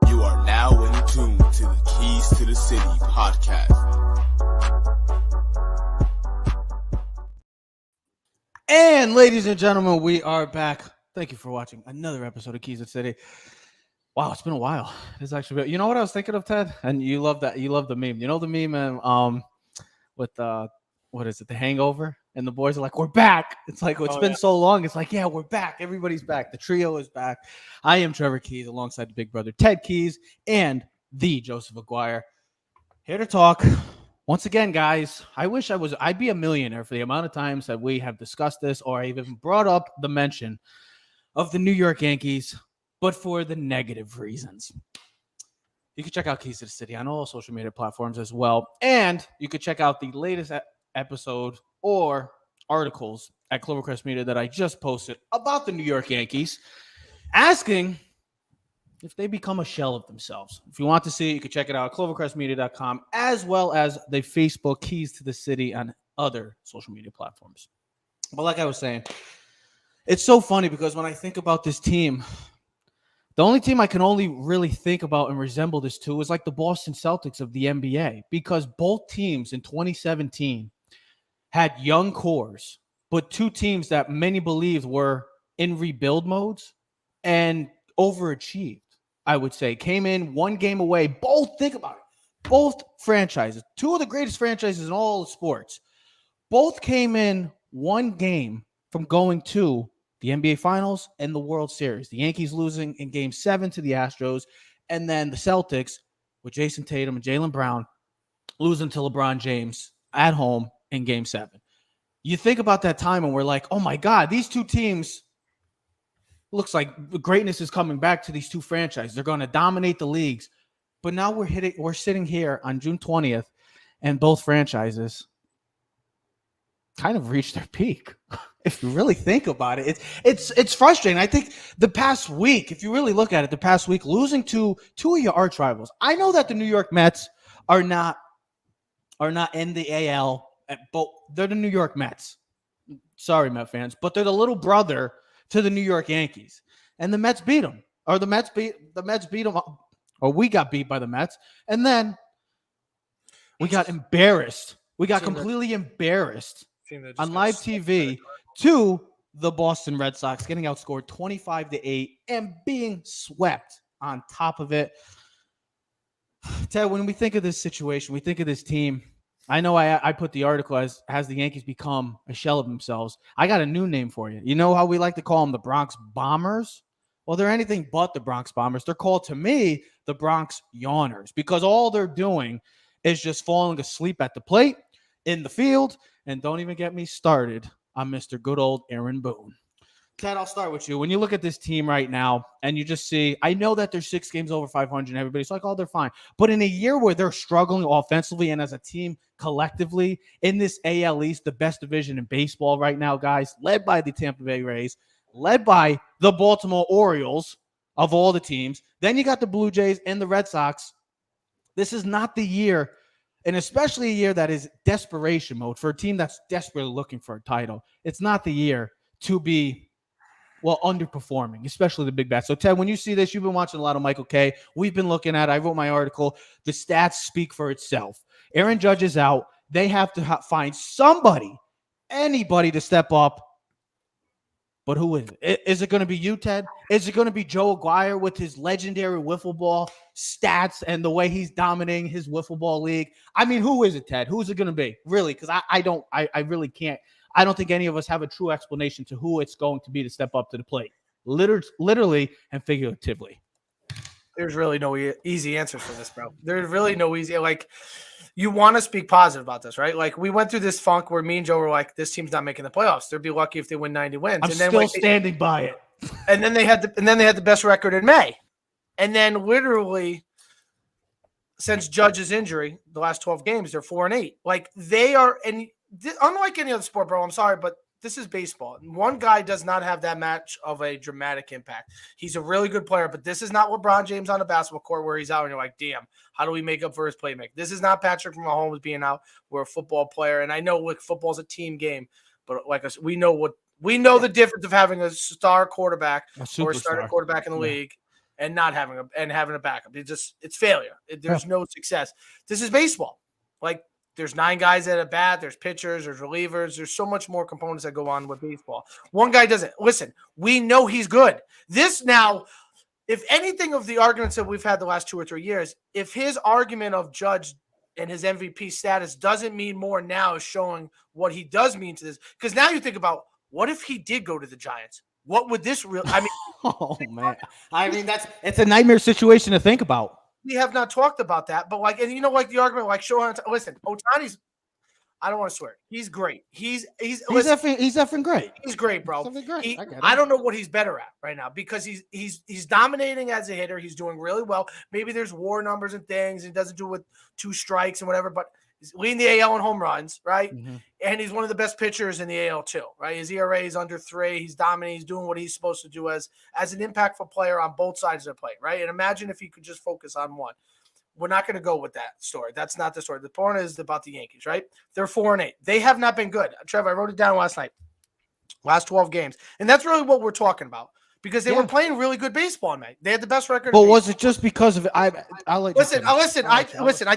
You are now in tune to the Keys to the City podcast. And ladies and gentlemen, we are back. Thank you for watching another episode of Keys to the City. Wow, it's been a while. It's actually been, you know what I was thinking of, Ted? And you love that. You love the meme. You know the meme with what is it? The Hangover, and the boys are like, "We're back." It's like it's been so long. It's like, yeah, we're back. Everybody's back. The trio is back. I am Trevor Keys alongside the big brother Ted Keys and the Joseph Aguirre. Here to talk. Once again, guys, I'd be a millionaire for the amount of times that we have discussed this or I've even brought up the mention of the New York Yankees, but for the negative reasons. You can check out Keys to the City on all social media platforms as well. And you can check out the latest episode or articles at Clovercrest Media that I just posted about the New York Yankees, asking if they become a shell of themselves. If you want to see it, you can check it out at clovercrestmedia.com, as well as the Facebook Keys to the City on other social media platforms. But like I was saying, it's so funny because when I think about this team, the only team I can only really think about and resemble this to is like the Boston Celtics of the NBA, because both teams in 2017 had young cores, but two teams that many believed were in rebuild modes and overachieved. I would say came in one game away. Think about it. Both franchises, two of the greatest franchises in all of sports, both came in one game from going to the NBA Finals and the World Series. The Yankees losing in Game 7 to the Astros, and then the Celtics with Jason Tatum and Jaylen Brown losing to LeBron James at home in Game 7. You think about that time and we're like, oh my God, these two teams, looks like greatness is coming back to these two franchises. They're going to dominate the leagues. But now we're sitting here on June 20th, and both franchises kind of reached their peak. If you really think about it, it's frustrating. I think the past week, if you really look at it, losing to two of your arch rivals. I know that the New York Mets are not in the AL, but they're the New York Mets. Sorry, Met fans, but they're the little brother to the New York Yankees, and the Mets beat them, or the Mets beat them, or we got beat by the Mets, and then we got embarrassed. We got completely embarrassed on live TV to the Boston Red Sox, getting outscored 25-8 and being swept on top of it. Ted, when we think of this situation, we think of this team. I know I put the article as has the Yankees become a shell of themselves. I got a new name for you. You know how we like to call them the Bronx Bombers? Well, they're anything but the Bronx Bombers. They're called, to me, the Bronx Yawners, because all they're doing is just falling asleep at the plate, in the field, and don't even get me started on Mr. Good Old Aaron Boone. Ted, I'll start with you. When you look at this team right now and you just see, I know that they're 6 games over 500 and everybody's like, oh, they're fine. But in a year where they're struggling offensively and as a team collectively in this AL East, the best division in baseball right now, guys, led by the Tampa Bay Rays, led by the Baltimore Orioles of all the teams. Then you got the Blue Jays and the Red Sox. This is not the year, and especially a year that is desperation mode for a team that's desperately looking for a title. It's not the year to be underperforming, especially the big bats. So, Ted, when you see this, you've been watching a lot of Michael Kay. We've been looking at, I wrote my article, the stats speak for itself. Aaron Judge is out. They have to find anybody to step up. But who is it? Is it going to be you, Ted? Is it going to be Joe Aguirre with his legendary wiffle ball stats and the way he's dominating his wiffle ball league? I mean, who is it, Ted? Who is it going to be? Really? Because I really can't. I don't think any of us have a true explanation to who it's going to be to step up to the plate, literally and figuratively. There's really no easy answers for this, bro. There's really no easy. Like, you want to speak positive about this, right? Like, we went through this funk where me and Joe were like, this team's not making the playoffs. They'd be lucky if they win 90 wins. I'm still standing by it. And then they had the best record in May. And then literally, since Judge's injury, the last 12 games, they're 4-8. Like, they are, and unlike any other sport, bro, I'm sorry, but this is baseball. One guy does not have that much of a dramatic impact. He's a really good player, but this is not LeBron James on a basketball court where he's out and you're like, damn, how do we make up for his playmaking? This is not Patrick Mahomes being out. We're a football player, and I know like football's a team game, but like we know what We know the difference of having a star quarterback or a starting superstar. quarterback in the league and not having a backup. It's failure. There's no success. This is baseball. Like, there's 9 guys at a bat. There's pitchers. There's relievers. There's so much more components that go on with baseball. One guy doesn't. Listen, we know he's good. This now, if anything of the arguments that we've had the last 2 or 3 years, if his argument of Judge and his MVP status doesn't mean more now, is showing what he does mean to this. Because now you think about, what if he did go to the Giants? What would this real? I mean, oh man, I mean it's a nightmare situation to think about. We have not talked about that, but like, and you know, like the argument, like listen, Ohtani's, I don't want to swear, he's great. He's effing great. He's great, bro. Great. I don't know what he's better at right now, because he's dominating as a hitter. He's doing really well. Maybe there's WAR numbers and things, and he doesn't do it with 2 strikes and whatever, but he's leading the AL in home runs, right? Mm-hmm. And he's one of the best pitchers in the AL too, right? His ERA is under 3. He's dominating. He's doing what he's supposed to do as an impactful player on both sides of the plate, right? And imagine if he could just focus on one. We're not going to go with that story. That's not the story. The point is about the Yankees, right? They're 4-8. They have not been good. Trevor, I wrote it down last night. Last 12 games. And that's really what we're talking about. Because they were playing really good baseball in May. They had the best record. But was it just because of it? Listen. I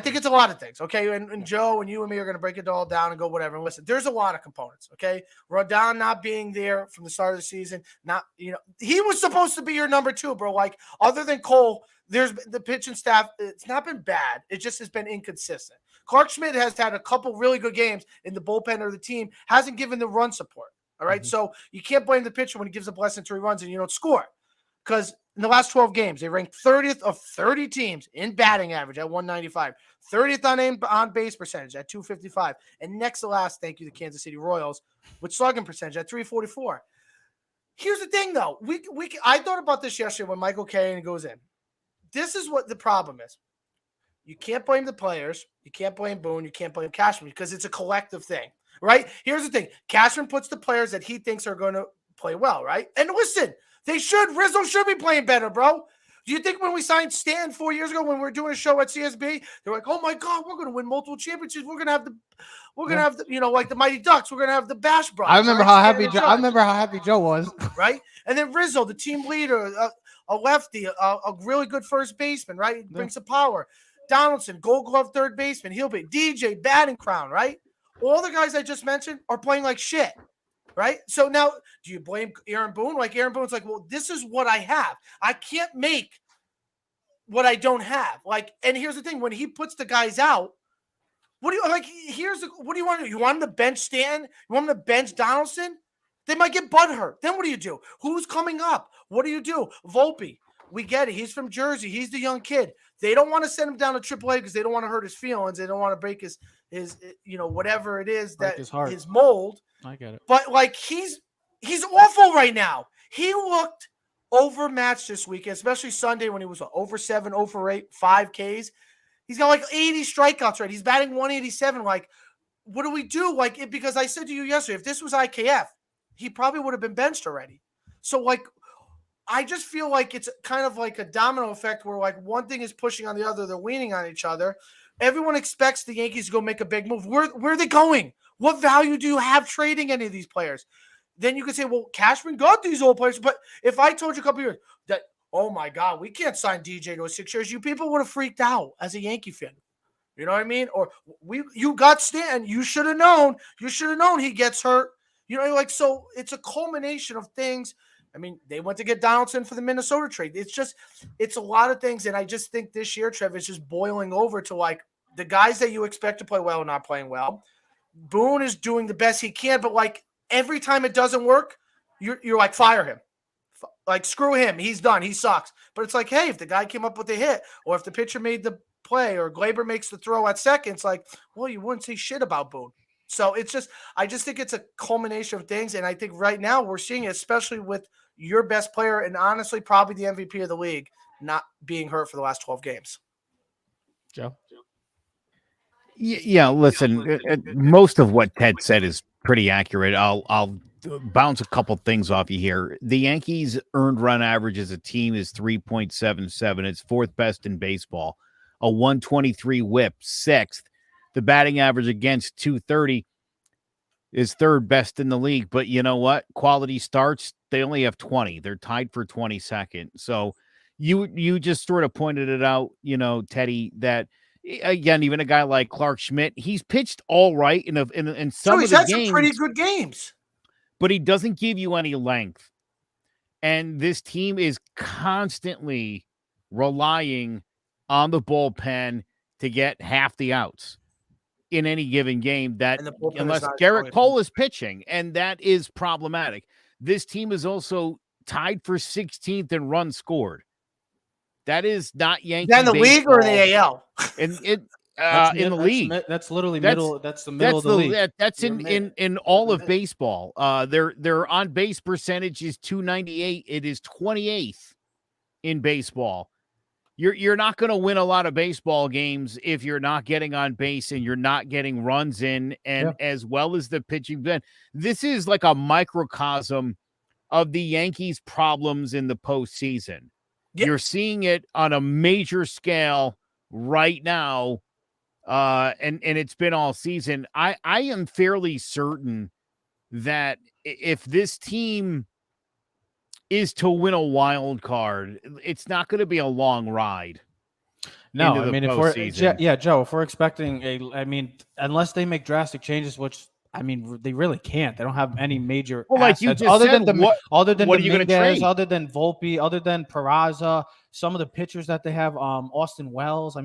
think it's a lot of things. Okay, and Joe and you and me are going to break it all down and go whatever. And listen, there's a lot of components. Okay, Rodon not being there from the start of the season, he was supposed to be your number 2, bro. Like, other than Cole, there's the pitching staff. It's not been bad. It just has been inconsistent. Clark Schmidt has had a couple really good games in the bullpen or the team, hasn't given the run support. All right, so you can't blame the pitcher when he gives up less than 3 runs and you don't score. Because in the last 12 games, they ranked 30th of 30 teams in batting average at 195, 30th on base percentage at 255, and next to last, thank you, the Kansas City Royals, with slugging percentage at 344. Here's the thing, though. I thought about this yesterday when Michael Caine goes in. This is what the problem is. You can't blame the players. You can't blame Boone. You can't blame Cashman, because it's a collective thing. Right? Here's the thing. Cashman puts the players that he thinks are going to play well, right? And listen, they should. Rizzo should be playing better, bro. Do you think when we signed Stan 4 years ago when we were doing a show at CSB, they're like, oh my God, we're going to win multiple championships. We're going to have the, like the Mighty Ducks. We're going to have the Bash Brothers. I remember how happy Joe was. Right? And then Rizzo, the team leader, a lefty, a really good first baseman, right? He brings some power. Donaldson, Gold Glove third baseman. He'll be DJ, batting crown, right? All the guys I just mentioned are playing like shit, right? So now, do you blame Aaron Boone? Like, Aaron Boone's like, well, this is what I have. I can't make what I don't have. Like, and here's the thing: when he puts the guys out, what do you want to do? You want him to bench Stanton? You want him to bench Donaldson? They might get butthurt. Then what do you do? Who's coming up? What do you do? Volpe. We get it. He's from Jersey. He's the young kid. They don't want to send him down to AAA because they don't want to hurt his feelings. They don't want to break his whatever it is that his mold. I get it. But like he's awful right now. He looked overmatched this weekend, especially Sunday when he was over 7, over 8, 5 Ks. He's got like 80 strikeouts, right? He's batting 187. Like, what do we do? Like, because I said to you yesterday, if this was IKF, he probably would have been benched already. So like, I just feel like it's kind of like a domino effect where like one thing is pushing on the other. They're leaning on each other. Everyone expects the Yankees to go make a big move. Where are they going? What value do you have trading any of these players? Then you could say, well, Cashman got these old players. But if I told you a couple years that, oh my God, we can't sign DJ to 6 years, you people would have freaked out as a Yankee fan. You know what I mean? Or you got Stanton. You should have known. You should have known he gets hurt. You know, like, so it's a culmination of things. I mean, they went to get Donaldson for the Minnesota trade. It's a lot of things. And I just think this year, Trev, is just boiling over to like the guys that you expect to play well are not playing well. Boone is doing the best he can, but like every time it doesn't work, you're like, fire him. Like, screw him. He's done. He sucks. But it's like, hey, if the guy came up with a hit or if the pitcher made the play or Glaber makes the throw at second, it's like, well, you wouldn't say shit about Boone. So I just think it's a culmination of things. And I think right now we're seeing it, especially with your best player and honestly probably the MVP of the league not being hurt for the last 12 games. Joe? Yeah, listen, most of what Ted said is pretty accurate. I'll bounce a couple things off you here. The Yankees' earned run average as a team is 3.77. It's 4th best in baseball. A 123 whip, 6th. The batting average against 230. is third best in the league. But you know what? Quality starts, they only have 20. They're tied for 22nd. So you just sort of pointed it out, Teddy, that again, even a guy like Clark Schmidt, he's pitched all right in some he's of the had games, some pretty good games, but he doesn't give you any length. And this team is constantly relying on the bullpen to get half the outs in any given game, that unless Garrett Cole is pitching, and that is problematic. This team is also tied for 16th in runs scored. That is not Yankee in the league or in the AL? In the league. That's literally middle. That's the middle of the league. That's in all of baseball. Their on base percentage is 298. It is 28th in baseball. You're not going to win a lot of baseball games if you're not getting on base and you're not getting runs in, and as well as the pitching. This is like a microcosm of the Yankees' problems in the postseason. Yep. You're seeing it on a major scale right now, and it's been all season. I am fairly certain that if this team is to win a wild card, it's not going to be a long ride. No, I mean, Joe, if we're expecting unless they make drastic changes, which they really can't. They don't have any major like you just other said, than what are you going to trade? Other than Volpe, other than Peraza, some of the pitchers that they have, Austin Wells.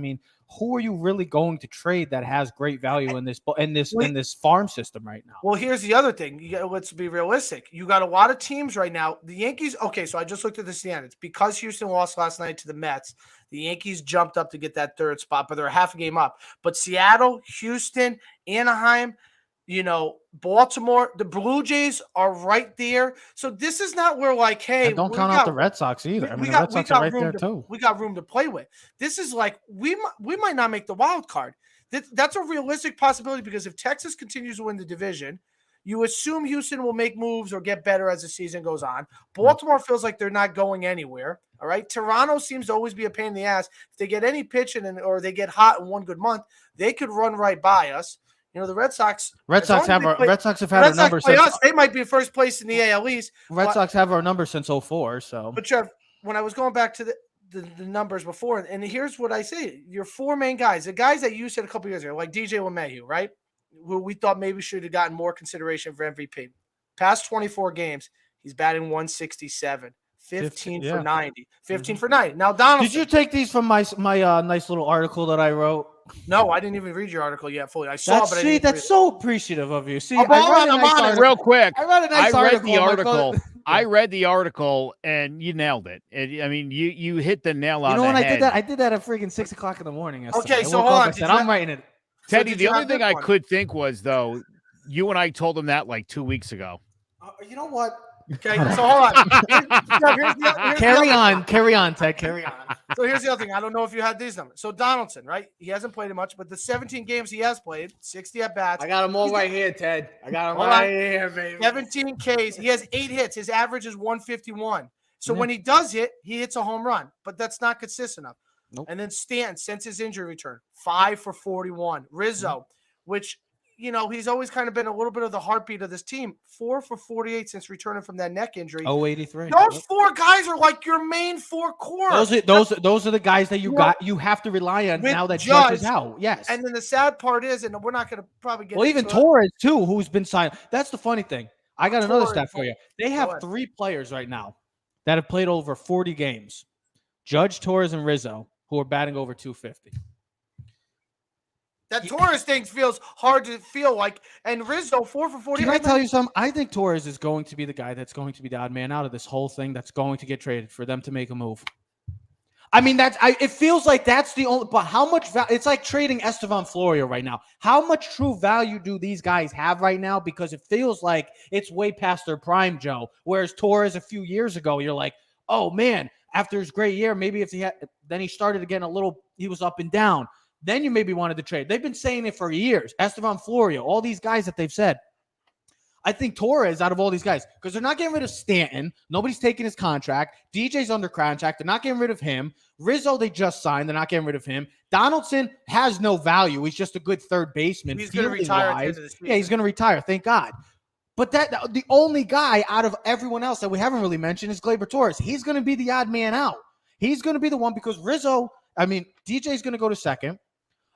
Who are you really going to trade that has great value in this farm system right now? Well, here's the other thing. Let's be realistic. You got a lot of teams right now. The Yankees. Okay, so I just looked at the standings. Because Houston lost last night to the Mets, the Yankees jumped up to get that third spot, but they're half a game up. But Seattle, Houston, Anaheim, Baltimore, the Blue Jays are right there. So this is not where hey, and don't count out the Red Sox either. The Red Sox are right there too. We got room to play with. This is we might not make the wild card. That's a realistic possibility, because if Texas continues to win the division, you assume Houston will make moves or get better as the season goes on. Baltimore feels like they're not going anywhere. All right. Toronto seems to always be a pain in the ass. If they get any pitching or they get hot in one good month, they could run right by us. The Red Sox have had our number since us. They might be first place in the AL East. Red Sox have our number since 2004. So, but Trev, when I was going back to the numbers before, and here's what I say: your four main guys, the guys that you said a couple years ago, like DJ LeMahieu, right? Who we thought maybe should have gotten more consideration for MVP. Past 24 games, he's batting 167. 15 for 90. 15 for 90. Now, Donaldson. Did you take these from my nice little article that I wrote? No, I didn't even read your article yet fully. I saw, but I didn't that's so appreciative of you. See, I'm on it real quick. I read a nice article. I read the article, and you nailed it. You hit the nail on the head. When I did that? I did that at freaking 6 o'clock in the morning. Yesterday. Okay, so hold on. I'm writing it. Teddy, the only thing I could think was, though, you and I told him that like 2 weeks ago. You know what? Okay, so hold on. Carry on, Ted. Carry on. So here's the other thing. I don't know if you had these numbers. So Donaldson, right? He hasn't played much, but the 17 games he has played, 60 at bats. I got them all right here, Ted. I got them right here, baby. 17 Ks. He has 8 hits. His average is 151. So when he does hit, he hits a home run, but that's not consistent enough. Nope. And then Stanton, since his injury return, 5 for 41. Rizzo, which he's always kind of been a little bit of the heartbeat of this team. 4 for 48 since returning from that neck injury. 83. Those 4 guys are like your main 4 core. Those are the guys that you have to rely on now that Judge is out. Yes. And then the sad part is, and we're not going to probably get even Torres too, who's been signed. That's the funny thing. I got another stat for you. They have 3 players right now that have played over 40 games. Judge, Torres, and Rizzo, who are batting over 250. That Torres thing feels hard to feel like. And Rizzo, 4 for 40. Can I tell you something? I think Torres is going to be the guy that's going to be the odd man out of this whole thing that's going to get traded for them to make a move. It feels like that's the only – but how much – it's like trading Estevan Florial right now. How much true value do these guys have right now? Because it feels like it's way past their prime, Joe. Whereas Torres a few years ago, you're like, oh, man, after his great year, maybe if then he started again a little – he was up and down. Then you maybe wanted to trade. They've been saying it for years. Estevan Florial, all these guys that they've said. I think Torres out of all these guys, because they're not getting rid of Stanton. Nobody's taking his contract. DJ's under contract. They're not getting rid of him. Rizzo, they just signed. They're not getting rid of him. Donaldson has no value. He's just a good third baseman. He's going to retire at the end of the season. Yeah, he's going to retire. Thank God. But the only guy out of everyone else that we haven't really mentioned is Gleyber Torres. He's going to be the odd man out. He's going to be the one because DJ's going to go to second.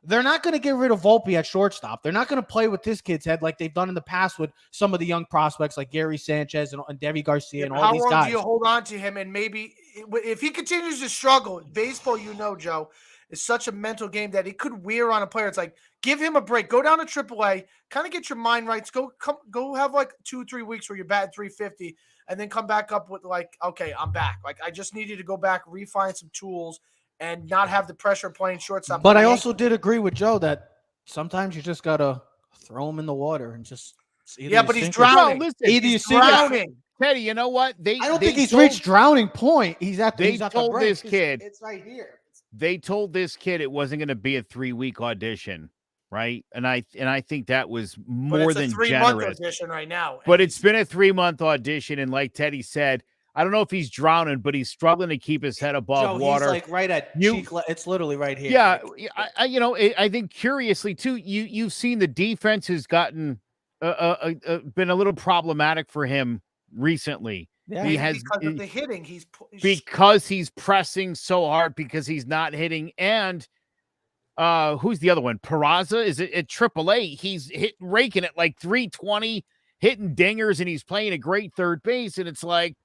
They're not going to get rid of Volpe at shortstop. They're not going to play with this kid's head like they've done in the past with some of the young prospects like Gary Sanchez and Devi Garcia and all these guys. How long do you hold on to him? And maybe if he continues to struggle, baseball, Joe, is such a mental game that it could wear on a player. It's like, give him a break. Go down to AAA, kind of get your mind right. Go have like 2-3 weeks where you're batting 350 and then come back up with like, okay, I'm back. Like, I just needed to go back, refine some tools, and not have the pressure of playing shortstop. But I also did agree with Joe that sometimes you just got to throw him in the water and just see. Yeah, but he's drowning. Listen, either he's drowning. Teddy, you know what? I don't think he's reached drowning point. He's at told this kid. It's right here. They told this kid it wasn't going to be a 3-week audition, right? And I think that was more than generous. 3-month audition right now. But it's been a 3-month audition, and like Teddy said, I don't know if he's drowning, but he's struggling to keep his head above water. He's like right at cheek. It's literally right here. Yeah, I think curiously too, you've seen the defense has gotten been a little problematic for him recently. Yeah, because of the hitting. Because he's pressing so hard because he's not hitting. And who's the other one? Peraza is at AAA. He's raking it like 320, hitting dingers, and he's playing a great third base. And it's like,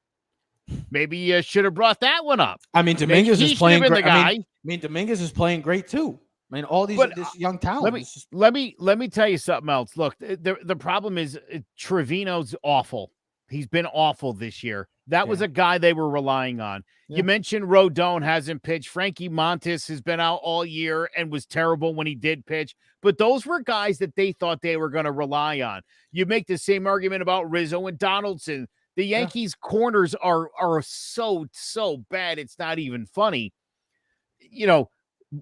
maybe you should have brought that one up. I mean, Dominguez is playing great. Dominguez is playing great too. I mean, all these this young talent. Let me tell you something else. Look, the problem is Trevino's awful. He's been awful this year. That was a guy they were relying on. Yeah. You mentioned Rodon hasn't pitched. Frankie Montes has been out all year and was terrible when he did pitch. But those were guys that they thought they were going to rely on. You make the same argument about Rizzo and Donaldson. The Yankees' corners are so bad. It's not even funny. You know,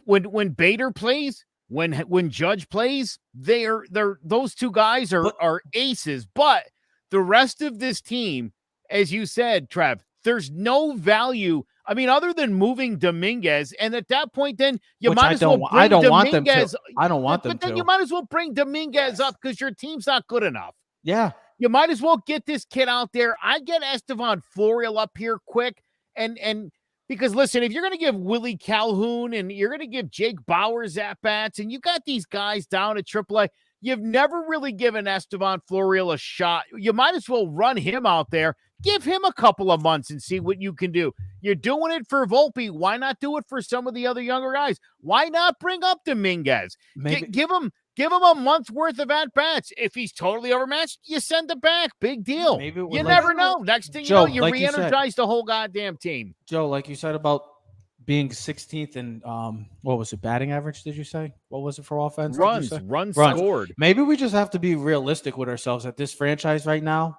when Bader plays, when Judge plays, they're those two guys are aces. But the rest of this team, as you said, Trev, there's no value. I mean, other than moving Dominguez, and at that point, then you might as well bring I don't Dominguez. want them to. But then you might as well bring Dominguez up because your team's not good enough. Yeah. You might as well get this kid out there. I get Estevan Florial up here quick. And because, listen, if you're going to give Willie Calhoun and you're going to give Jake Bowers at-bats, and you got these guys down at AAA, you've never really given Estevan Florial a shot. You might as well run him out there. Give him a couple of months and see what you can do. You're doing it for Volpe. Why not do it for some of the other younger guys? Why not bring up Dominguez? Give him a month's worth of at-bats. If he's totally overmatched, you send him back. Big deal. You never know. Next thing you know, you re-energize the whole goddamn team. Joe, like you said about being 16th in what was it, batting average, did you say? What was it for offense? Runs scored. Maybe we just have to be realistic with ourselves that this franchise right now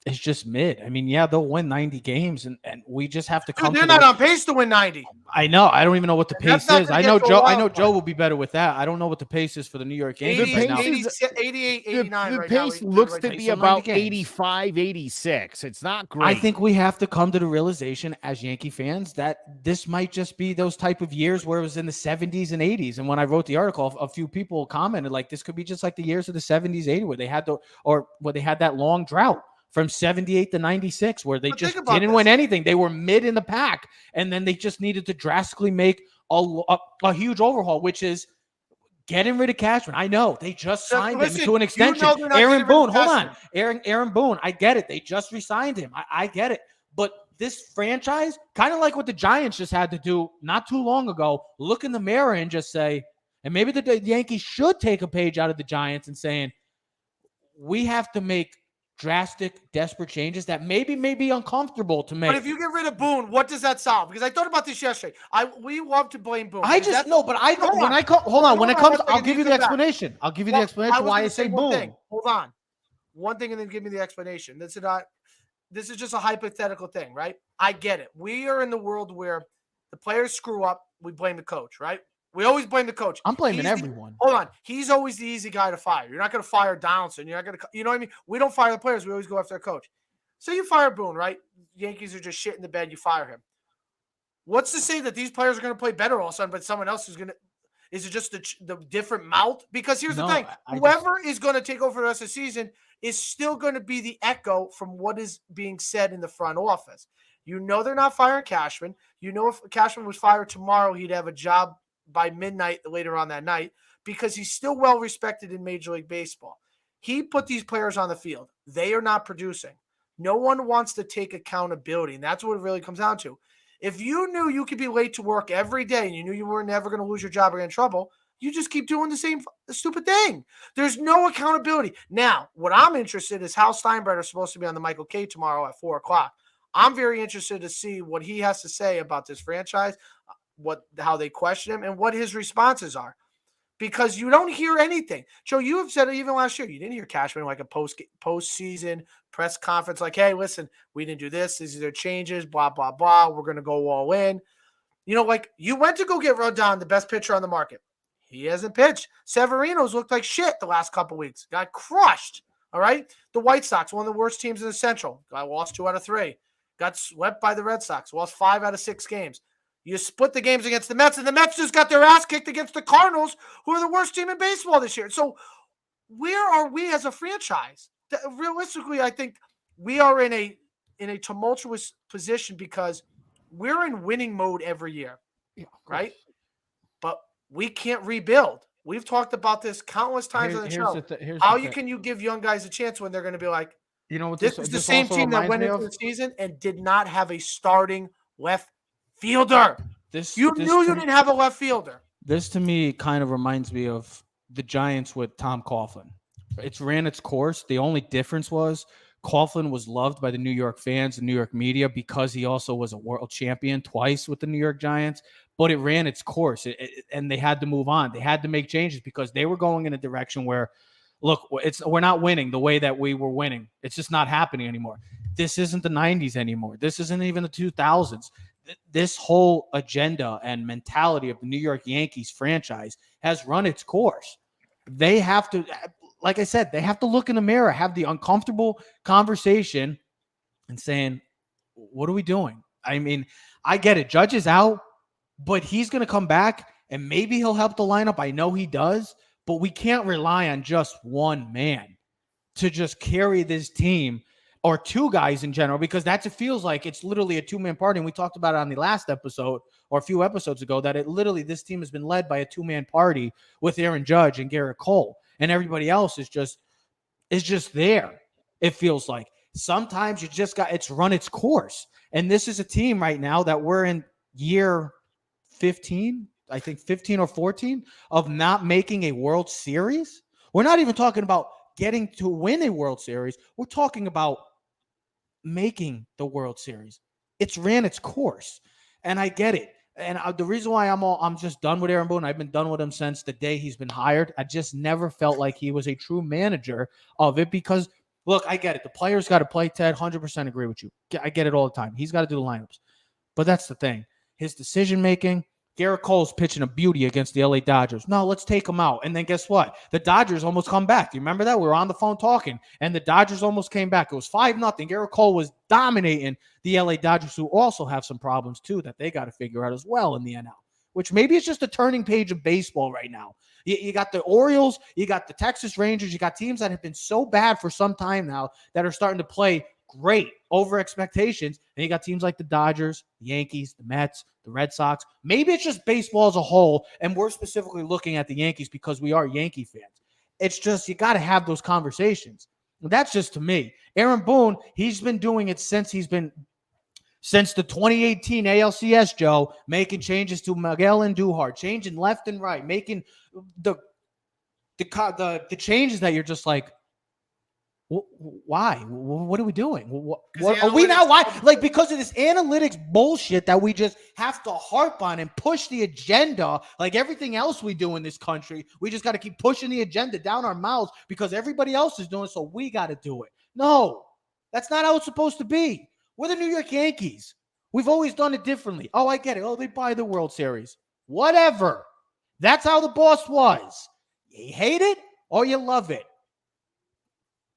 is just mid. I mean, yeah, they'll win 90 games, and we just have to come. They're not on pace to win 90. I know. I don't even know what the pace is. I know Joe will be better with that. I don't know what the pace is for the New York Yankees right now. 88, 89 the right now. pace looks to be about 85, 86. It's not great. I think we have to come to the realization as Yankee fans that this might just be those type of years where it was in the 70s and 80s. And when I wrote the article, a few people commented like this could be just like the years of the 70s, 80s where they had that long drought from 78 to 96, where they just didn't win anything. They were mid in the pack, and then they just needed to drastically make a huge overhaul, which is getting rid of Cashman. I know they just signed him to an extension. Aaron Boone, hold on. Aaron Boone, I get it. They just re-signed him. I get it. But this franchise, kind of like what the Giants just had to do not too long ago, look in the mirror and just say, and maybe the Yankees should take a page out of the Giants and saying, we have to make drastic, desperate changes that maybe may be uncomfortable to make. But if you get rid of Boone, what does that solve? Because I thought about this yesterday. We love to blame Boone. I just know, but I don't. When I come, hold on. When it comes, I'll give you the explanation. I'll give you the explanation why I say Boone. Hold on, one thing, and then give me the explanation. This is just a hypothetical thing, right? I get it. We are in the world where the players screw up, we blame the coach, right? We always blame the coach. I'm blaming He's everyone. Hold on. He's always the easy guy to fire. You're not going to fire Donaldson. You're not going to, you know what I mean? We don't fire the players. We always go after the coach. So you fire Boone, right? Yankees are just shit in the bed. You fire him. What's to say that these players are going to play better all of a sudden, but someone else is going to, is it just the different mouth? Because here's the thing. Whoever is going to take over the rest of the season is still going to be the echo from what is being said in the front office. You know they're not firing Cashman. You know if Cashman was fired tomorrow, he'd have a job by midnight later on that night because he's still well respected in Major League Baseball. He put these players on the field. They are not producing. No one wants to take accountability, and that's what it really comes down to. If you knew you could be late to work every day and you knew you were never going to lose your job or get in trouble, you just keep doing the same stupid thing. There's no accountability. Now, what I'm interested in is how Steinbrenner is supposed to be on the Michael K tomorrow at 4 o'clock. I'm very interested to see what he has to say about this franchise, how they question him, and what his responses are. Because you don't hear anything. Joe, you have said it even last year. You didn't hear Cashman like a postseason press conference like, hey, listen, we didn't do this. These are their changes, blah, blah, blah. We're going to go all in. You know, like you went to go get Rodon, the best pitcher on the market. He hasn't pitched. Severino's looked like shit the last couple weeks. Got crushed. All right. The White Sox, one of the worst teams in the Central. Got lost 2 out of 3. Got swept by the Red Sox. Lost 5 out of 6 games. You split the games against the Mets, and the Mets just got their ass kicked against the Cardinals, who are the worst team in baseball this year. So where are we as a franchise? Realistically, I think we are in a tumultuous position because we're in winning mode every year, right? But we can't rebuild. We've talked about this countless times on the show. How can you give young guys a chance when they're going to be like, you know what? This is the same team that went into the season and did not have a starting left fielder. You knew you didn't have a left fielder. This to me kind of reminds me of the Giants with Tom Coughlin. It's ran its course. The only difference was Coughlin was loved by the New York fans and New York media because he also was a world champion twice with the New York Giants. But it ran its course, and they had to move on. They had to make changes because they were going in a direction where, look, we're not winning the way that we were winning. It's just not happening anymore. This isn't the 90s anymore. This isn't even the 2000s. This whole agenda and mentality of the New York Yankees franchise has run its course. They have to, like I said, they have to look in the mirror, have the uncomfortable conversation and saying, what are we doing? I mean, I get it. Judge is out, but he's going to come back and maybe he'll help the lineup. I know he does, but we can't rely on just one man to just carry this team or 2 guys in general, because it feels like it's literally a 2-man party. And we talked about it on the last episode or a few episodes ago that this team has been led by a 2-man party with Aaron Judge and Garrett Cole, and everybody else is just there. It feels like sometimes it's run its course. And this is a team right now that we're in year 15, I think 15 or 14 of not making a World Series. We're not even talking about getting to win a World Series. We're talking about making the World Series. It's ran its course, and I get it. And the reason why I'm just done with Aaron Boone, I've been done with him since the day he's been hired. I just never felt like he was a true manager of it because, look, I get it. The players got to play, Ted. 100% agree with you. I get it all the time. He's got to do the lineups. But that's the thing. His decision-making, Garrett Cole's pitching a beauty against the LA Dodgers. No, let's take him out. And then guess what? The Dodgers almost come back. Do you remember that? We were on the phone talking, and the Dodgers almost came back. It was 5-0. Garrett Cole was dominating the LA Dodgers, who also have some problems, too, that they got to figure out as well in the NL, which maybe it's just a turning page of baseball right now. You got the Orioles, you got the Texas Rangers, you got teams that have been so bad for some time now that are starting to play great over expectations. And you got teams like the Dodgers, the Yankees, the Mets, the Red Sox. Maybe it's just baseball as a whole, and we're specifically looking at the Yankees because we are Yankee fans. It's just you got to have those conversations. That's just to me. Aaron Boone, he's been doing it since the 2018 ALCS, Joe, making changes to Miguel Andujar, changing left and right, making the changes that you're just like, why? What are we doing? What are we now? Why? Like, because of this analytics bullshit that we just have to harp on and push the agenda like everything else we do in this country. We just got to keep pushing the agenda down our mouths because everybody else is doing it, so we got to do it. No, that's not how it's supposed to be. We're the New York Yankees. We've always done it differently. Oh, I get it. Oh, they buy the World Series. Whatever. That's how the boss was. You hate it or you love it.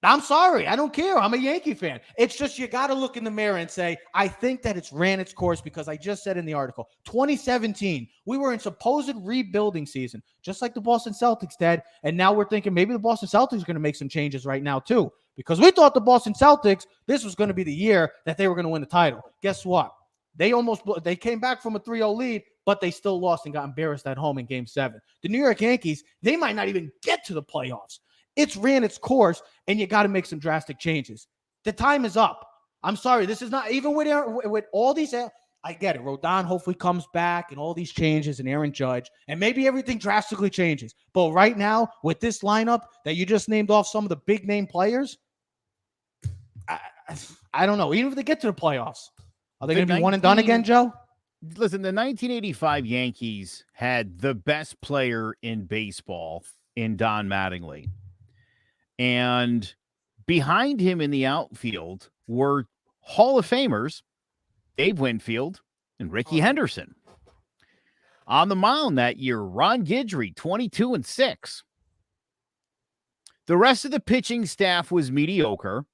I'm sorry. I don't care. I'm a Yankee fan. It's just you got to look in the mirror and say, I think that it's ran its course because I just said in the article, 2017, we were in supposed rebuilding season, just like the Boston Celtics did. And now we're thinking maybe the Boston Celtics are going to make some changes right now too, because we thought the Boston Celtics, this was going to be the year that they were going to win the title. Guess what? They came back from a 3-0 lead, but they still lost and got embarrassed at home in Game 7. The New York Yankees, they might not even get to the playoffs. It's ran its course, and you got to make some drastic changes. The time is up. I'm sorry. This is not even with all these. I get it. Rodon hopefully comes back and all these changes and Aaron Judge, and maybe everything drastically changes. But right now, with this lineup that you just named off some of the big name players, I don't know. Even if they get to the playoffs, are they going to be one and done again, Joe? Listen, the 1985 Yankees had the best player in baseball in Don Mattingly. And behind him in the outfield were Hall of Famers Dave Winfield and Rickey Henderson. On the mound that year, Ron Guidry, 22-6. The rest of the pitching staff was mediocre,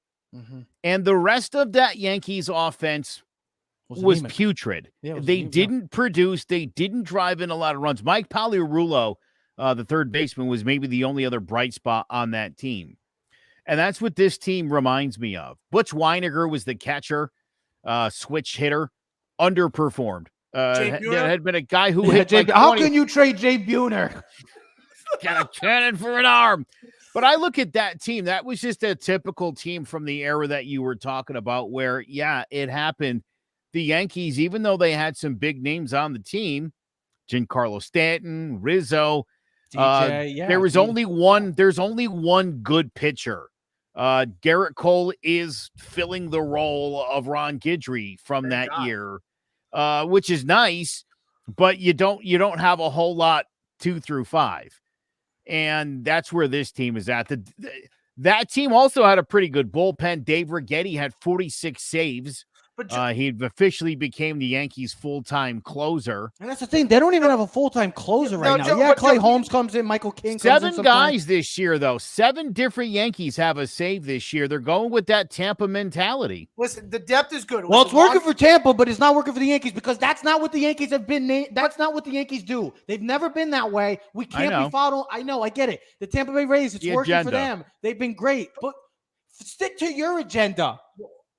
and the rest of that Yankees offense was putrid. Yeah, they didn't produce. They didn't drive in a lot of runs. Mike Pagliarulo, the third baseman, was maybe the only other bright spot on that team. And that's what this team reminds me of. Butch Weiniger was the catcher, switch hitter, underperformed. There had been a guy who hit like 20. How can you trade Jay Buhner? Got a cannon for an arm. But I look at that team. That was just a typical team from the era that you were talking about where, yeah, it happened. The Yankees, even though they had some big names on the team, Giancarlo Stanton, Rizzo, there's only one good pitcher. Garrett Cole is filling the role of Ron Guidry from that year, which is nice, but you don't have a whole lot 2 through 5. And that's where this team is at. That team also had a pretty good bullpen. Dave Righetti had 46 saves. But he officially became the Yankees' full-time closer. And that's the thing. They don't even have a full-time closer right now. Clay Holmes comes in. Michael King comes in. 7 guys this year, though. 7 different Yankees have a save this year. They're going with that Tampa mentality. Listen, the depth is good. Well, it's working for Tampa, but it's not working for the Yankees because that's not what the Yankees have been. That's not what the Yankees do. They've never been that way. We can't be followed. I know. I get it. The Tampa Bay Rays, it's working for them. They've been great. But stick to your agenda.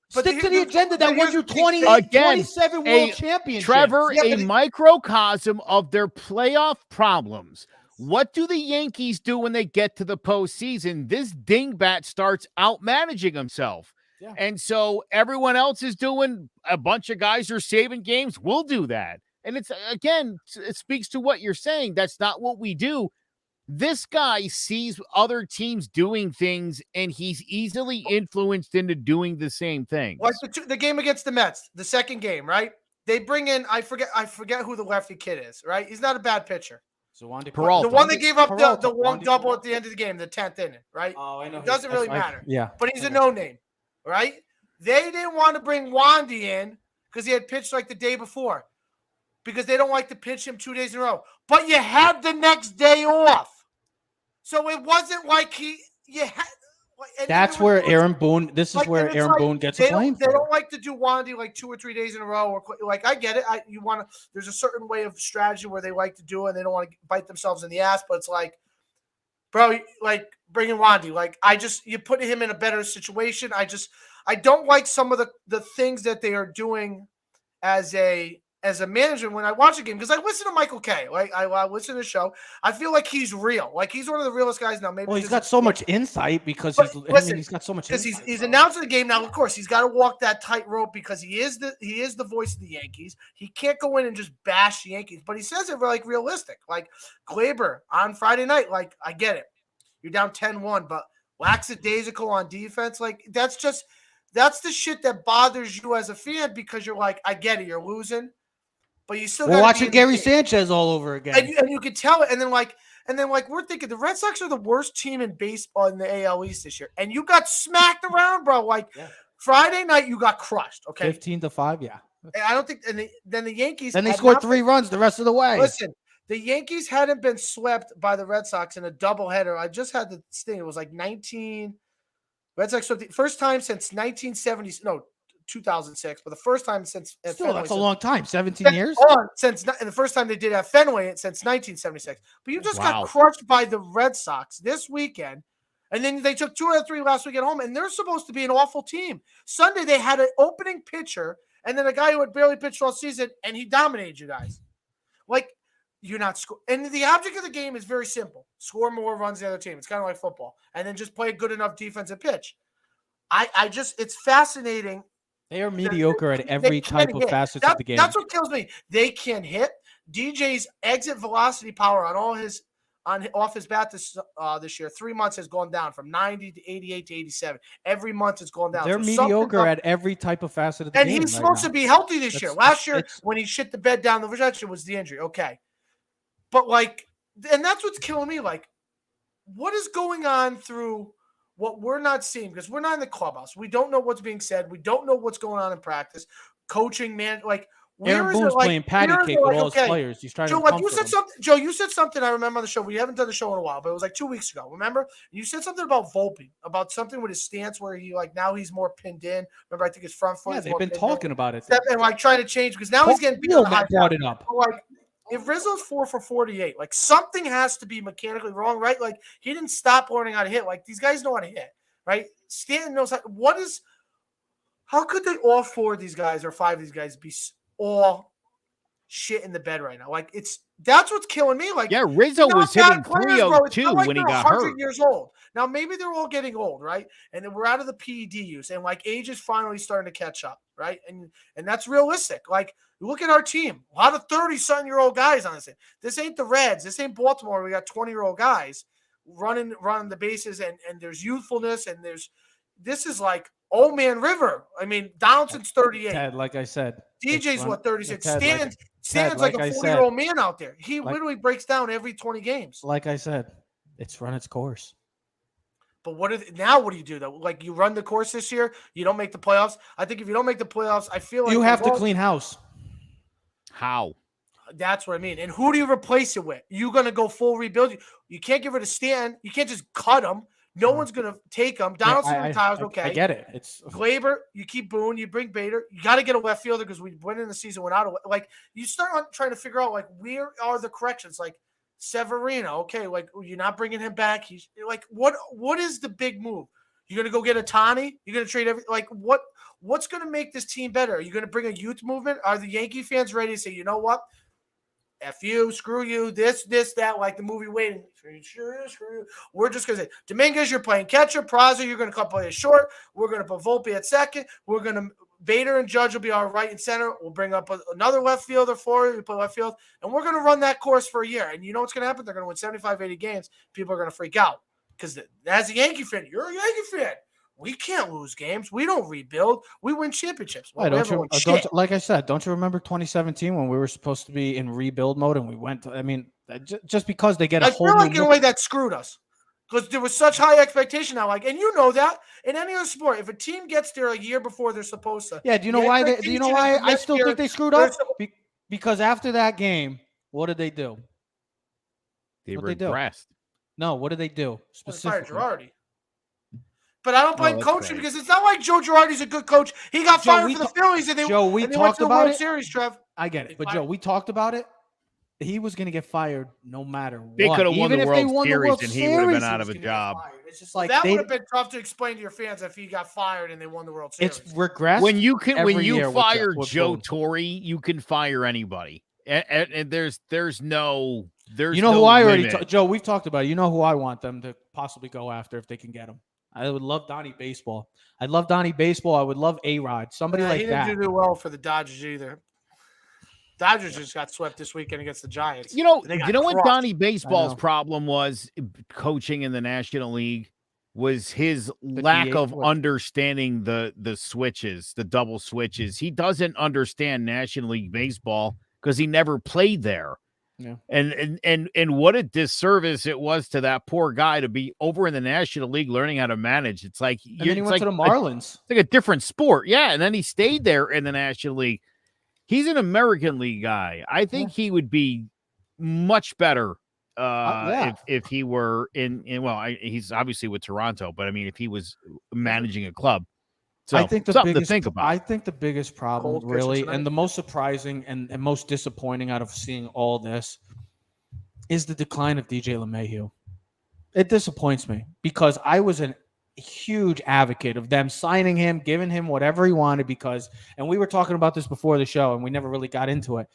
Stick to the agenda that won you 27 world championships. Trevor, a microcosm of their playoff problems. What do the Yankees do when they get to the postseason? This dingbat starts out-managing himself. Yeah. And so everyone else is doing, a bunch of guys are saving games. We'll do that. And it's, again, it speaks to what you're saying. That's not what we do. This guy sees other teams doing things, and he's easily influenced into doing the same thing. Like the game against the Mets, the second game, right? They bring in, I forget who the lefty kid is, right? He's not a bad pitcher. Peralta. The one that gave up the one double at the end of the game, the 10th inning, right? Oh, I know. It doesn't really matter. Yeah. But he's a no-name, right? They didn't want to bring Wandy in because he had pitched like the day before because they don't like to pitch him 2 days in a row. But you had the next day off. So it wasn't like that's where Aaron Boone. This is where Aaron Boone gets a blame. They don't like to do Wandy like 2 or 3 days in a row, or like I get it. There's a certain way of strategy where they like to do it, and they don't want to bite themselves in the ass. But it's like, bro, like bringing Wandy, like you put him in a better situation. I don't like some of the things that they are doing as a manager when I watch a game, because I listen to Michael Kay. Like I listen to the show. I feel like he's real. Like he's one of the realest guys now. Maybe he's got so much insight because he's got so much insight. Because he's announcing the game now. Of course, he's got to walk that tightrope because he is the voice of the Yankees. He can't go in and just bash the Yankees, but he says it like realistic. Like Glaber on Friday night. Like I get it. You're down 10-1, but lackadaisical on defense. Like that's the shit that bothers you as a fan because you're like, I get it. You're losing. But you still we're watching Gary Sanchez all over again, and you could tell it. And then we're thinking the Red Sox are the worst team in baseball in the AL East this year, and you got smacked around, bro. Like Friday night, you got crushed. Okay, 15-5, yeah. And I don't think, and then the Yankees, and they scored 3 runs the rest of the way. Listen, The Yankees hadn't been swept by the Red Sox in a doubleheader. I just had the thing. It was like 19. Red Sox swept the first time since 1970. No, 2006, but the first time since Still, that's a long time. 17 years. Since and the first time they did at Fenway since 1976. But you just got crushed by the Red Sox this weekend, and then they took 2 out of 3 last week at home, and they're supposed to be an awful team. Sunday they had an opening pitcher, and then a guy who had barely pitched all season, and he dominated you guys. Like, you're not score. And the object of the game is very simple: score more runs than the other team. It's kind of like football, and then just play a good enough defensive pitch. It's fascinating. They are mediocre at every type of facet of the game. That's what kills me. They can hit. DJ's exit velocity power on off his bat this year, 3 months has gone down from 90 to 88 to 87. Every month it's going down. They're mediocre at every type of facet of the game. And he's supposed to be healthy this year. Last year, when he shit the bed down the stretch, it was the injury. Okay. But and that's what's killing me. Like, what is going on through what we're not seeing? Because we're not in the clubhouse. We don't know what's being said. We don't know what's going on in practice, coaching, man. Like, Aaron Boone's playing patty cake with all his players. He's trying to comfort them. Joe, you said something I remember on the show. We haven't done the show in a while, but it was like 2 weeks ago. Remember? You said something about Volpe, about something with his stance where he now he's more pinned in. Remember, I think his front foot. Yeah, they've been talking about it. And trying to change because now he's getting beat on the high brought it up. If Rizzo's 4 for 48, something has to be mechanically wrong, right? Like, he didn't stop learning how to hit. Like, these guys know how to hit, right? Stanton knows how could they all 4 of these guys or 5 of these guys be all shit in the bed right now? Like, that's what's killing me. Like, yeah, Rizzo was hitting 302 when he got hurt. Years old. Now maybe they're all getting old, right? And then we're out of the PED use, and age is finally starting to catch up, right? And that's realistic. Like, look at our team. A lot of 30-something-year-old guys on this thing. This ain't the Reds. This ain't Baltimore. We got 20-year-old guys running the bases, and there's youthfulness, and this is like old man River. I mean, Donaldson's 38. Ted, like I said. DJ's 36. Stanton's like a 40-year-old man out there. He literally breaks down every 20 games. Like I said, it's run its course. But what do you do though? Like, you run the course this year, you don't make the playoffs. I think if you don't make the playoffs, I feel like you have to clean house. How? That's what I mean. And who do you replace it with? You're going to go full rebuild. You can't give it a stand. You can't just cut him. No one's going to take him. Donaldson retires, okay. I get it. It's Glaber, you keep Boone, you bring Bader. You got to get a left fielder because we went in the season without you start trying to figure out, where are the corrections? Like, Severino, okay, you're not bringing him back. He's what is the big move? You're going to go get a Tani? You're going to trade what's going to make this team better? Are you going to bring a youth movement? Are the Yankee fans ready to say, you know what? F you, screw you, this, that, like the movie Waiting. Screw you. We're just going to say, Dominguez, you're playing catcher. Praza, you're going to come play a short. We're going to put Volpe at second. We're going to Bader and Judge will be our right and center. We'll bring up another left fielder for you. We play left field. And we're going to run that course for a year. And you know what's going to happen? They're going to win 75, 80 games. People are going to freak out. Because as a Yankee fan, you're a Yankee fan. We can't lose games. We don't rebuild. We win championships. Like I said, don't you remember 2017 when we were supposed to be in rebuild mode and we went to, just because they get a whole in a way that screwed us. Because there was such high expectation now. And you know that in any other sport, if a team gets there a year before they're supposed to. Yeah, do you know why I still think they screwed up? Because after that game, what did they do? They regressed. No, what did they do specifically? Girardi. But I don't blame coaching because it's not like Joe Girardi's a good coach. He got fired for the Phillies and they went to the World Series, Trev. I get it. But Joe, we talked about it. He was going to get fired no matter what. They could have won the World Series and he would have been out of a job. It's just that would have been tough to explain to your fans if he got fired and they won the World Series. It's regressed. When you fire Joe Torre, you can fire anybody. And there's no who I already Joe, we've talked about it. You know who I want them to possibly go after if they can get him. I would love Donnie Baseball. I'd love Donnie Baseball. I would love A-Rod. Somebody like that. He didn't do well for the Dodgers either. Dodgers just got swept this weekend against the Giants. You know what Donnie Baseball's problem was coaching in the National League was his lack of understanding the switches, the double switches. He doesn't understand National League baseball because he never played there. Yeah. And what a disservice it was to that poor guy to be over in the National League learning how to manage. It's like and then he went to the Marlins. It's like a different sport. Yeah, and then he stayed there in the National League. He's an American League guy. I think he would be much better Yeah. if he were he's obviously with Toronto, but I mean, if he was managing a club. So I think something to think about. I think the biggest problem, Cold pitcher really, tonight. and the most surprising and most disappointing out of seeing all this is the decline of DJ LeMahieu. It disappoints me because I was a huge advocate of them signing him, giving him whatever he wanted and we were talking about this before the show and we never really got into it,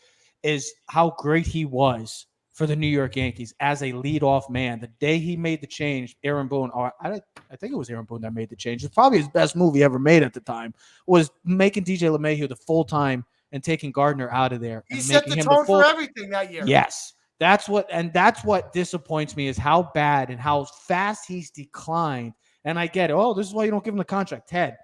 is how great he was for the New York Yankees as a leadoff man. The day he made the change, Aaron Boone, or I think it was Aaron Boone that made the change. It's probably his best move he ever made at the time, was making DJ LeMahieu the full-time and taking Gardner out of there. He and set making the him tone for everything that year. Yes. That's what disappoints me is how bad and how fast he's declined. And I get it. Oh, this is why you don't give him the contract. Ted,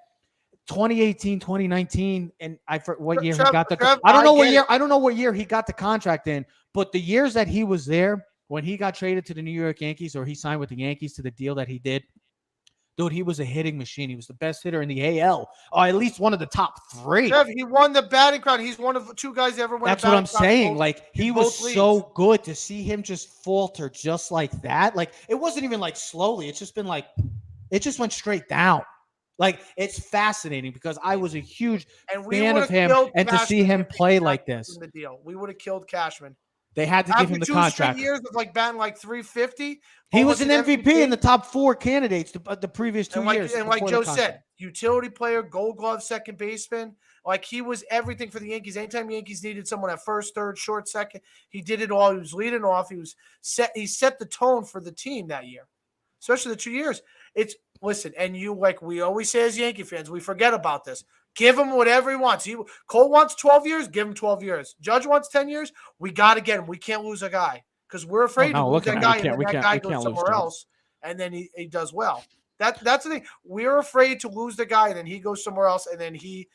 2018, 2019, and I forget what year he got the I don't know what year he got the contract in, but the years that he was there, when he got traded to the New York Yankees or he signed with the Yankees to the deal that he did, dude, he was a hitting machine. He was the best hitter in the AL, or at least one of the top three. Trev, he won the batting crown. He's one of the two guys that ever won. That's what I'm saying. Like, he was so good to see him just falter just like that. Like, it wasn't even like slowly. It's just been like, it just went straight down. Like, it's fascinating because I was a huge fan of him, and to see him play like this. The deal. We would have killed Cashman. They had to give him the contract. 2 years of like batting like 350. He was an MVP in the top 4 candidates the previous 2 years. And like Joe said, utility player, Gold Glove, second baseman. Like, he was everything for the Yankees. Anytime the Yankees needed someone at first, third, short, second, he did it all. He was leading off. He set the tone for the team that year, especially the 2 years. Listen, and we always say as Yankee fans, we forget about this. Give him whatever he wants. Cole wants 12 years, give him 12 years. Judge wants 10 years. We got to get him. We can't lose a guy because we're afraid to lose that guy, and then that guy goes somewhere else, and then he does well. That's the thing. We're afraid to lose the guy, and then he goes somewhere else, and then he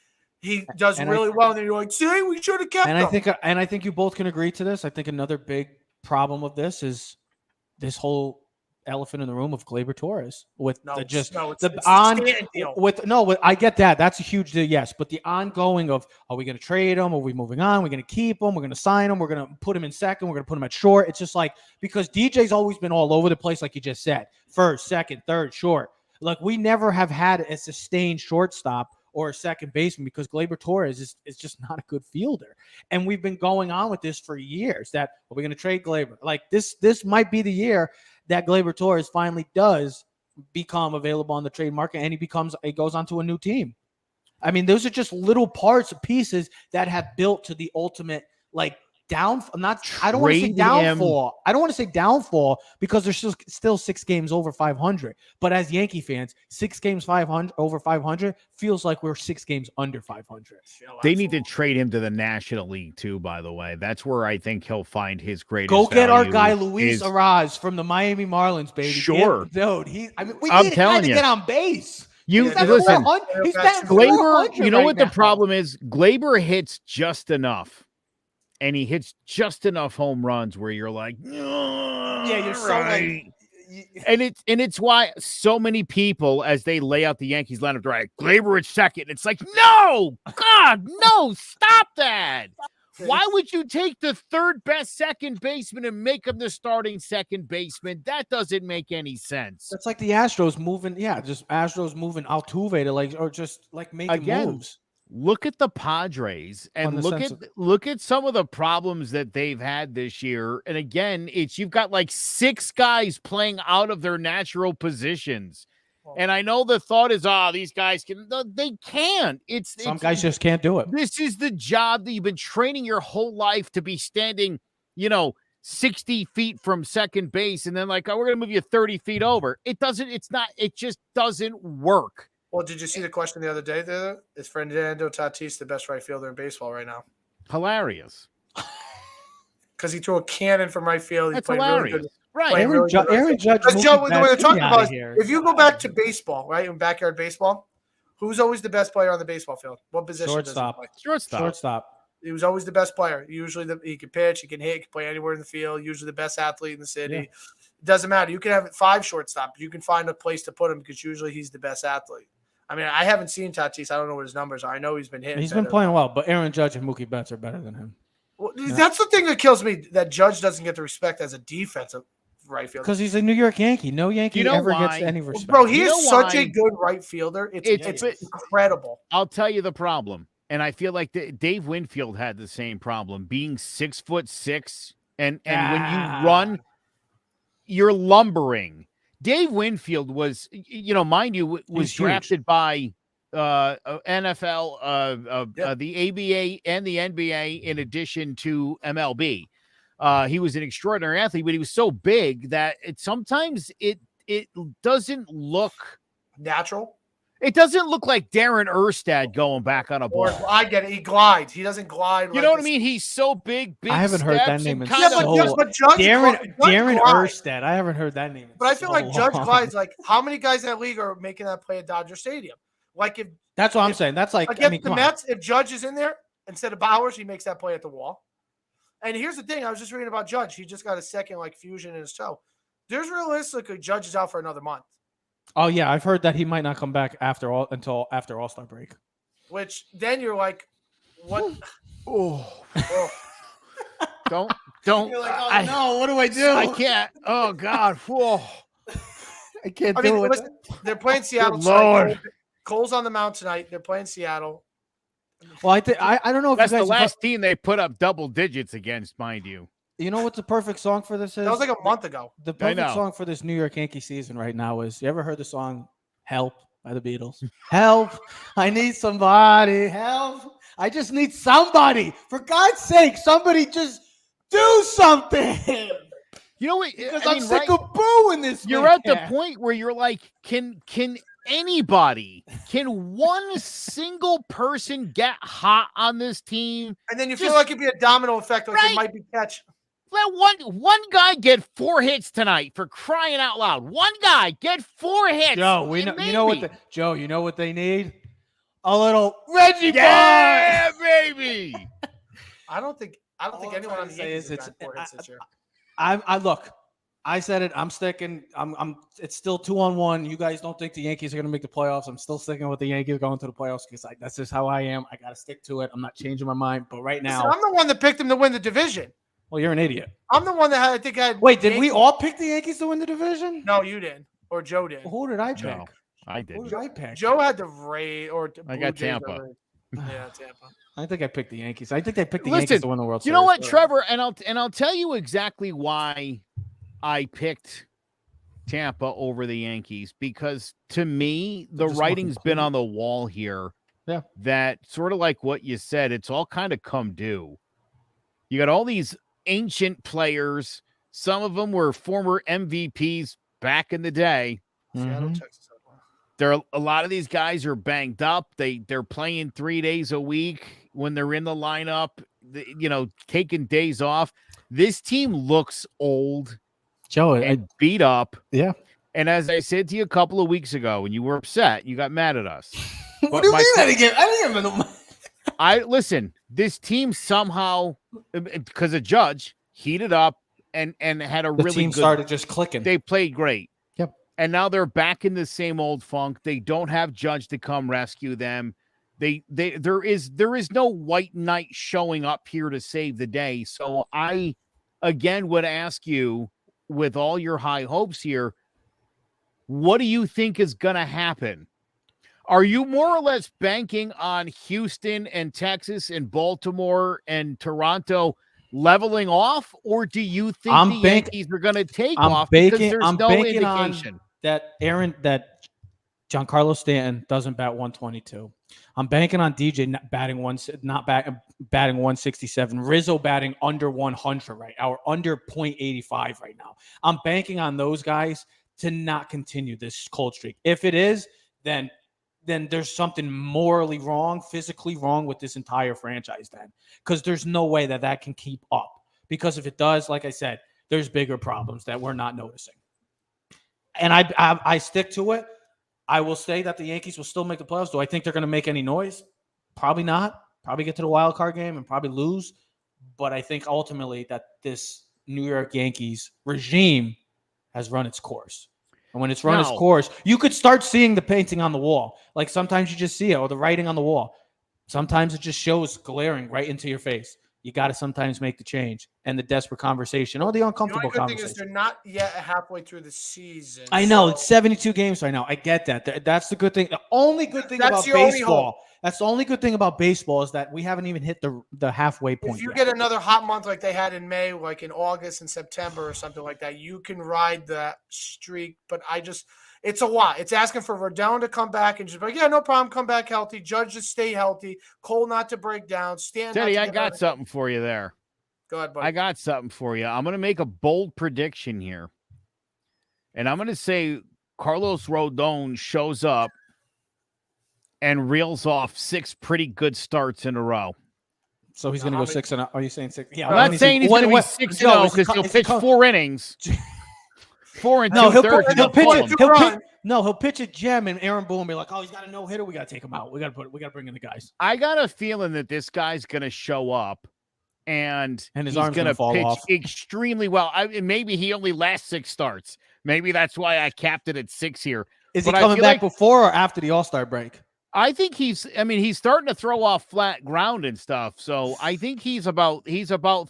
does really well, and then you're like, see, we should have kept him. I think you both can agree to this. I think another big problem of this is this whole elephant in the room of Gleyber Torres I get that. That's a huge deal, yes. But the ongoing of, are we going to trade him? Are we moving on? We're going to keep him. We're going to sign him. We're going to put him in second. We're going to put him at short. It's just like, because DJ's always been all over the place, like you just said. First, second, third, short. Like, we never have had a sustained shortstop or a second baseman because Gleyber Torres is just not a good fielder. And we've been going on with this for years that, are we going to trade Gleyber? Like, this might be the year that Gleyber Torres finally does become available on the trade market and he goes on to a new team. I mean, those are just little parts, pieces that have built to the ultimate, like, downfall. I don't want to say downfall. I don't want to say downfall because there's still 6 games over 500. But as Yankee fans, 6 games over 500 feels like we're 6 games under 500. They need to trade him to the National League too, by the way. That's where I think he'll find his greatest Go get value. our guy Luis Araz from the Miami Marlins, baby. Sure. Dude, I'm telling you, get on base. Listen, he's batting Gleyber, you know right what now. the problem is? Gleyber hits just enough. And he hits just enough home runs where you're like, yeah, you're so right. And it's why so many people, as they lay out the Yankees lineup, right, Gleyber at second. It's like, no, God, no, stop that. Why would you take the third best second baseman and make him the starting second baseman? That doesn't make any sense. It's like the Astros moving, Astros moving Altuve to making moves. Look at the Padres and look at some of the problems that they've had this year. And again, you've got like 6 guys playing out of their natural positions. And I know the thought is, these guys they can't. Some guys just can't do it. This is the job that you've been training your whole life to be standing, 60 feet from second base. And then we're going to move you 30 feet over. It just doesn't work. Well, did you see the question the other day? Is Fernando Tatis the best right fielder in baseball right now? Hilarious. Because he threw a cannon from right field. That's hilarious. Really right. Aaron Judge. Joe, the way they're talking about if you go back to baseball, right, in backyard baseball, who's always the best player on the baseball field? What position? Shortstop. He was always the best player. Usually he can pitch, he can hit, he can play anywhere in the field. Usually the best athlete in the city. Yeah. It doesn't matter. You can have 5 shortstops. You can find a place to put him because usually he's the best athlete. I mean, I haven't seen Tatis. I don't know what his numbers are. I know he's been hitting. He's been playing well, but Aaron Judge and Mookie Betts are better than him. Well, that's the thing that kills me, that Judge doesn't get the respect as a defensive right fielder. Because he's a New York Yankee. No Yankee You know ever why? gets any respect. Bro, he You know is such a why? good right fielder. It's incredible. I'll tell you the problem, and I feel like Dave Winfield had the same problem, being 6'6", and when you run, you're lumbering. Dave Winfield was, mind you, was drafted by NFL, the ABA and the NBA, in addition to MLB. He was an extraordinary athlete, but he was so big that sometimes it doesn't look natural. It doesn't look like Darren Erstad going back on a ball. I get it. He glides. He doesn't glide. You know what I mean? He's so big. I haven't heard that name in but Judge Darren glides. Erstad. I haven't heard that name. But I feel like Judge glides. Like, how many guys in that league are making that play at Dodger Stadium? Like, if that's what I'm saying. That's like against the Mets, if Judge is in there instead of Bowers, he makes that play at the wall. And here's the thing: I was just reading about Judge. He just got a second fusion in his toe. There's realistically Judge is out for another month. Oh yeah, I've heard that he might not come back until after All-Star break. Which then you're like, what? Don't. You're like, no, what do I do? I can't. Oh God. Whoa. I can't do it. Listen, they're playing Seattle. Lord. Cole's on the mound tonight. They're playing Seattle. Well, I don't know if That's you guys the last team they put up double digits against, mind you. You know what the perfect song for this is? That was like a month ago. The perfect song for this New York Yankee season right now is, you ever heard the song Help by the Beatles? Help, I need somebody, help. I just need somebody. For God's sake, somebody just do something. You know what? Because I'm sick of booing this. You're at the point where you're like, can anybody, can one single person get hot on this team? And then you feel like it'd be a domino effect, like it might be catch. Let one guy get 4 hits tonight, for crying out loud. One guy get 4 hits. Joe, you know what they need? A little Reggie Bond. Yeah, baby. I don't think anyone on the Yankees has gotten 4 hits this year. Look, I said it. I'm sticking. It's still 2-1. You guys don't think the Yankees are going to make the playoffs. I'm still sticking with the Yankees going to the playoffs because that's just how I am. I got to stick to it. I'm not changing my mind. But right now, I'm the one that picked them to win the division. Well, you're an idiot. I'm the one that I think had. Wait, did we all pick the Yankees to win the division? No, you didn't, or Joe did. Who did I pick? No, I didn't. Who did I pick? Joe had the Rays or I got Tampa. Yeah, Tampa. I think I picked the Yankees. I think they picked the Yankees to win the World Series. You know what, Trevor? And I'll tell you exactly why I picked Tampa over the Yankees, because to me, the writing's been on the wall here. Yeah. That sort of like what you said, it's all kind of come due. You got all these ancient players. Some of them were former MVPs back in the day. Mm-hmm. A lot of these guys are banged up. They're playing 3 days a week when they're in the lineup, taking days off. This team looks old, Joe, and beat up. Yeah. And as I said to you a couple of weeks ago, when you were upset, you got mad at us. What do you mean I didn't get listen, this team somehow, because of Judge, heated up and had a the really team good, started just clicking. They played great. Yep. And now they're back in the same old funk. They don't have Judge to come rescue them. There is no white knight showing up here to save the day. So I again would ask you, with all your high hopes here, what do you think is going to happen? Are you more or less banking on Houston and Texas and Baltimore and Toronto leveling off, or do you think the Yankees are going to take off because there's no indication that Giancarlo Stanton doesn't bat 122? I'm banking on DJ batting 167. Rizzo batting under 100 right now, or under 0.85 right now. I'm banking on those guys to not continue this cold streak. If it is, then there's something morally wrong, physically wrong with this entire franchise then, because there's no way that can keep up. Because if it does, like I said, there's bigger problems that we're not noticing. And I stick to it. I will say that the Yankees will still make the playoffs. Do I think they're going to make any noise? Probably not. Probably get to the wild card game and probably lose. But I think ultimately that this New York Yankees regime has run its course. And when it's run its course, you could start seeing the painting on the wall. Like sometimes you just see it, or the writing on the wall. Sometimes it just shows glaring right into your face. you got to sometimes make the change and the desperate conversation or the The uncomfortable only good thing is conversation. they're not yet halfway through the season. I know so it's 72 games right now. I get that. That's the good thing. The only good thing That's about your only baseball. hope. That's the only good thing about baseball is that we haven't even hit the halfway point If you yet. get another hot month like they had in May, like in August and September or something like that, you can ride that streak. But it's a lot. It's asking for Rodon to come back and just be like, yeah, no problem, come back healthy. Judge to stay healthy. Cole not to break down. Stan. Teddy, I got something for you there. Go ahead, buddy. I got something for you. I'm going to make a bold prediction here. And I'm going to say Carlos Rodon shows up and reels off 6 pretty good starts in a row. So he's going to go 6-0. Are you saying 6? Yeah, I'm not saying he's going to be 6-0 because he'll pitch 4 innings. 4 and 2/3. He'll pitch a gem, and Aaron Boone will be like, "Oh, he's got a no hitter. We got to take him out. We got to bring in the guys." I got a feeling that this guy's going to show up, and his he's arm's going to fall pitch off. extremely well. Maybe he only lasts 6 starts. Maybe that's why I capped it at 6 here. Is he coming back before or after the All-Star break? I think he's starting to throw off flat ground and stuff. So I think he's about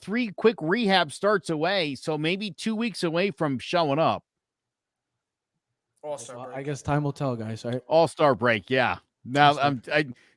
3 quick rehab starts away. So maybe 2 weeks away from showing up. All-Star break. I guess time will tell, guys. Right? All-Star break, yeah. Now I'm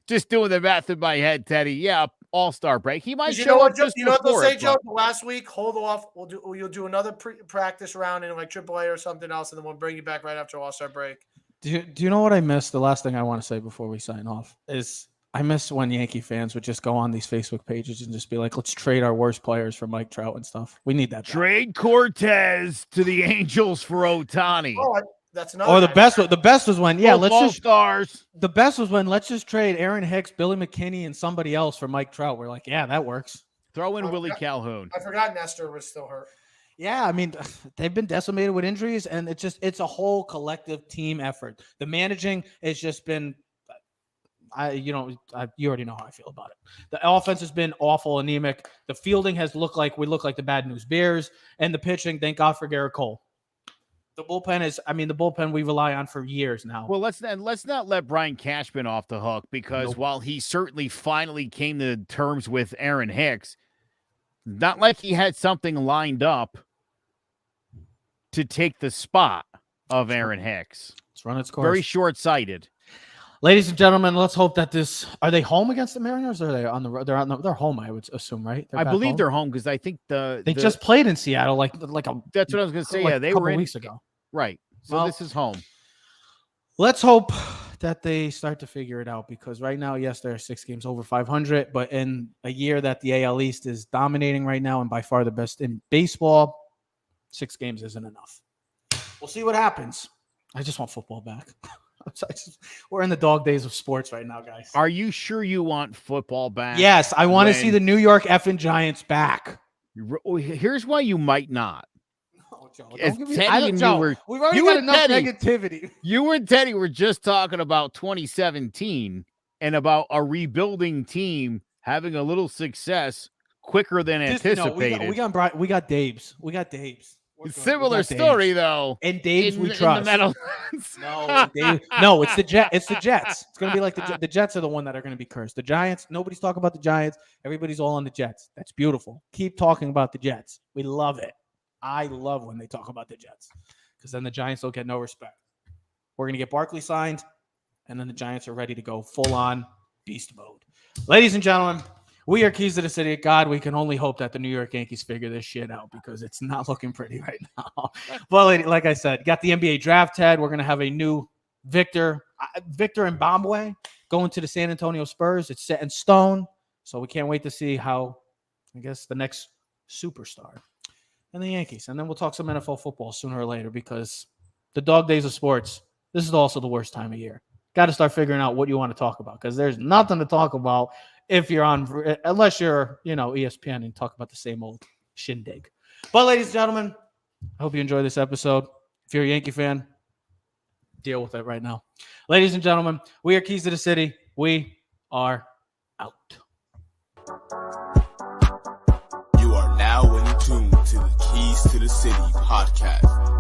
just doing the math in my head, Teddy. Yeah, All-Star break. He might show up just what they'll say, it, Joe? Last week, hold off. You'll do another practice round in like AAA or something else, and then we'll bring you back right after All-Star break. Do you know what I missed? The last thing I want to say before we sign off is I miss when Yankee fans would just go on these Facebook pages and just be like, let's trade our worst players for Mike Trout and stuff. We need that back. Trade Cortez to the Angels for Ohtani. Oh, that's another. Or the best was when stars. The best was when let's just trade Aaron Hicks, Billy McKinney, and somebody else for Mike Trout. We're like, yeah, that works. Throw in Willie Calhoun. I forgot Nestor was still hurt. Yeah, I mean, they've been decimated with injuries, and it's a whole collective team effort. The managing has just been, you already know how I feel about it. The offense has been awful, anemic. The fielding has looked like the bad news Bears, and the pitching, thank God for Garrett Cole. The bullpen we rely on for years now. Well, let's not let Brian Cashman off the hook because while he certainly finally came to terms with Aaron Hicks, not like he had something lined up to take the spot of Aaron Hicks. Let's run its course. Very short-sighted. Ladies and gentlemen, let's hope that are they home against the Mariners or are they on the road? They're home, I would assume, right? I believe they're home because I think they just played in Seattle that's what I was going to say. Like yeah, they a couple were weeks ago. Right. So this is home. Let's hope that they start to figure it out because right now, yes, there are 6 games over 500, but in a year that the AL East is dominating right now and by far the best in baseball, 6 games isn't enough. We'll see what happens. I just want football back. We're in the dog days of sports right now, guys. Are you sure you want football back? Yes, I want to see the New York effing Giants back. Here's why you might not. No, Joe, we've already got enough negativity. You and Teddy were just talking about 2017 and about a rebuilding team having a little success quicker than anticipated. We got Dabes. We got Dabes. Similar story, though. And Dave's we trust. No, it's the Jets. It's the Jets. It's going to be like the Jets are the one that are going to be cursed. The Giants, nobody's talking about the Giants. Everybody's all on the Jets. That's beautiful. Keep talking about the Jets. We love it. I love when they talk about the Jets because then the Giants don't get no respect. We're going to get Barkley signed, and then the Giants are ready to go full-on beast mode. Ladies and gentlemen, we are Keys to the City. God, we can only hope that the New York Yankees figure this shit out because it's not looking pretty right now. But like I said, got the NBA draft, Ted. We're going to have a new Victor Mbamwe going to the San Antonio Spurs. It's set in stone. So we can't wait to see how, I guess, the next superstar and the Yankees. And then we'll talk some NFL football sooner or later because the dog days of sports, this is also the worst time of year. Got to start figuring out what you want to talk about because there's nothing to talk about if you're on, unless you're, ESPN and talk about the same old shindig. But ladies and gentlemen, I hope you enjoy this episode. If you're a Yankee fan, deal with it right now. Ladies and gentlemen, we are Keys to the City. We are out. You are now in tune to the Keys to the City podcast.